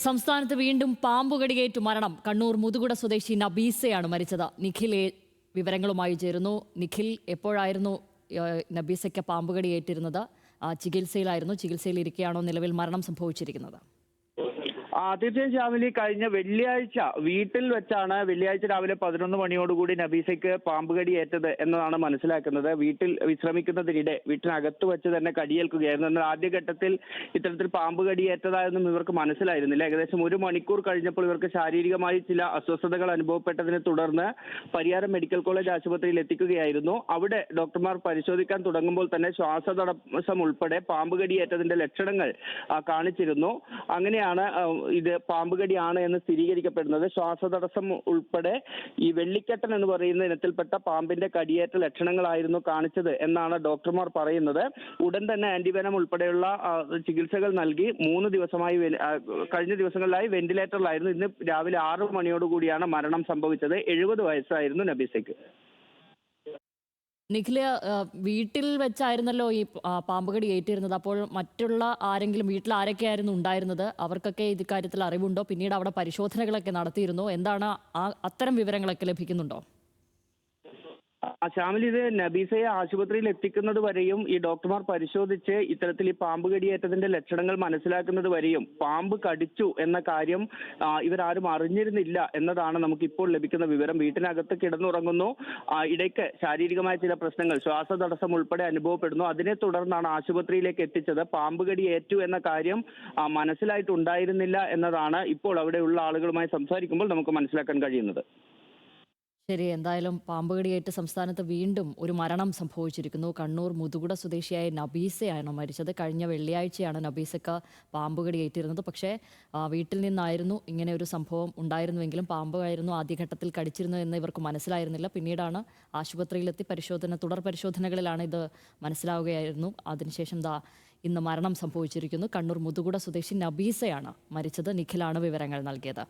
സംസ്ഥാനത്ത് വീണ്ടും പാമ്പുകടിയേറ്റു മരണം. കണ്ണൂർ മുതുകുട സ്വദേശി നബീസയാണ് മരിച്ചത്. നിഖിൽ വിവരങ്ങളുമായി ചേരുന്നു. നിഖിൽ, എപ്പോഴായിരുന്നു നബീസയ്ക്ക് പാമ്പുകടിയേറ്റിരുന്നത്? ചികിത്സയിലായിരുന്നു. ചികിത്സയിലിരിക്കുകയാണോ നിലവിൽ മരണം സംഭവിച്ചിരിക്കുന്നത്? തീർച്ചയായും ശ്യാമിലി, കഴിഞ്ഞ വെള്ളിയാഴ്ച വീട്ടിൽ വെച്ചാണ് വെള്ളിയാഴ്ച രാവിലെ 11 മണിയോടുകൂടി നബീസയ്ക്ക് പാമ്പ് കടി ഏറ്റത് എന്നതാണ് മനസ്സിലാക്കുന്നത്. വീട്ടിൽ വിശ്രമിക്കുന്നതിനിടെ വീട്ടിനകത്ത് വെച്ച് തന്നെ കടിയേൽക്കുകയായിരുന്നു. എന്നാൽ ആദ്യഘട്ടത്തിൽ ഇത്തരത്തിൽ പാമ്പ് കടിയേറ്റതായൊന്നും ഇവർക്ക് മനസ്സിലായിരുന്നില്ല. ഏകദേശം 1 മണിക്കൂർ കഴിഞ്ഞപ്പോൾ ഇവർക്ക് ശാരീരികമായി ചില അസ്വസ്ഥതകൾ അനുഭവപ്പെട്ടതിനെ തുടർന്ന് പരിയാരം മെഡിക്കൽ കോളേജ് ആശുപത്രിയിൽ എത്തിക്കുകയായിരുന്നു. അവിടെ ഡോക്ടർമാർ പരിശോധിക്കാൻ തുടങ്ങുമ്പോൾ തന്നെ ശ്വാസതടസ്സം ഉൾപ്പെടെ പാമ്പ് കടിയേറ്റതിന്റെ ലക്ഷണങ്ങൾ കാണിച്ചിരുന്നു. അങ്ങനെയാണ് ഇത് പാമ്പ് കടിയാണ് എന്ന് സ്ഥിരീകരിക്കപ്പെടുന്നത്. ശ്വാസതടസ്സം ഉൾപ്പെടെ ഈ വെള്ളിക്കെട്ടൻ എന്ന് പറയുന്ന ഇനത്തിൽപ്പെട്ട പാമ്പിന്റെ കടിയേറ്റ ലക്ഷണങ്ങളായിരുന്നു കാണിച്ചത് എന്നാണ് ഡോക്ടർമാർ പറയുന്നത്. ഉടൻ തന്നെ ആന്റിവെനം ഉൾപ്പെടെയുള്ള ചികിത്സകൾ നൽകി 3 ദിവസമായി കഴിഞ്ഞ ദിവസങ്ങളിലായി വെന്റിലേറ്ററിലായിരുന്നു. ഇന്ന് രാവിലെ 6 മണിയോടുകൂടിയാണ് മരണം സംഭവിച്ചത്. 70 വയസ്സായിരുന്നു നബീസയ്ക്ക്. നിഖില്, വീട്ടിൽ വെച്ചായിരുന്നല്ലോ ഈ പാമ്പുകടി ഏറ്റിരുന്നത്. അപ്പോൾ മറ്റുള്ള ആരെങ്കിലും, വീട്ടിൽ ആരൊക്കെയായിരുന്നു ഉണ്ടായിരുന്നത്? അവർക്കൊക്കെ ഇക്കാര്യത്തിൽ അറിവുണ്ടോ? പിന്നീട് അവിടെ പരിശോധനകളൊക്കെ നടത്തിയിരുന്നോ? എന്താണ് അത്തരം വിവരങ്ങളൊക്കെ ലഭിക്കുന്നുണ്ടോ? ശ്യാമിൽ, ഇത് നബീസയെ ആശുപത്രിയിൽ എത്തിക്കുന്നത് വരെയും ഈ ഡോക്ടർമാർ പരിശോധിച്ച് ഇത്തരത്തിൽ ഈ പാമ്പ് കടിയേറ്റതിന്റെ ലക്ഷണങ്ങൾ മനസ്സിലാക്കുന്നത് വരെയും പാമ്പ് കടിച്ചു എന്ന കാര്യം ഇവരാരും അറിഞ്ഞിരുന്നില്ല എന്നതാണ് നമുക്ക് ഇപ്പോൾ ലഭിക്കുന്ന വിവരം. വീട്ടിനകത്ത് കിടന്നുറങ്ങുന്നു, ഇടയ്ക്ക് ശാരീരികമായ ചില പ്രശ്നങ്ങൾ, ശ്വാസതടസ്സം ഉൾപ്പെടെ അനുഭവപ്പെടുന്നു. അതിനെ തുടർന്നാണ് ആശുപത്രിയിലേക്ക് എത്തിച്ചത്. പാമ്പ് കടി ഏറ്റു എന്ന കാര്യം മനസ്സിലായിട്ടുണ്ടായിരുന്നില്ല എന്നതാണ് ഇപ്പോൾ അവിടെയുള്ള ആളുകളുമായി സംസാരിക്കുമ്പോൾ നമുക്ക് മനസ്സിലാക്കാൻ കഴിയുന്നത്. ശരി, എന്തായാലും പാമ്പുകടിയേറ്റ് സംസ്ഥാനത്ത് വീണ്ടും ഒരു മരണം സംഭവിച്ചിരിക്കുന്നു. കണ്ണൂർ മുതുകുട സ്വദേശിയായ നബീസയാണ് മരിച്ചത്. കഴിഞ്ഞ വെള്ളിയാഴ്ചയാണ് നബീസക്ക് പാമ്പുകടിയേറ്റിരുന്നത്. പക്ഷേ വീട്ടിൽ നിന്നായിരുന്നു ഇങ്ങനെ ഒരു സംഭവം ഉണ്ടായിരുന്നുവെങ്കിലും പാമ്പായിരുന്നു ആദ്യഘട്ടത്തിൽ കടിച്ചിരുന്നത് എന്ന് ഇവർക്ക് മനസ്സിലായിരുന്നില്ല. പിന്നീടാണ് ആശുപത്രിയിലെത്തി തുടർ പരിശോധനകളിലാണ് ഇത് മനസ്സിലാവുകയായിരുന്നു. അതിനുശേഷം ഇന്ന് മരണം സംഭവിച്ചിരിക്കുന്നു. കണ്ണൂർ മുതുകുട സ്വദേശി നബീസയാണ് മരിച്ചത്. നിഖിലാണ് വിവരങ്ങൾ നൽകിയത്.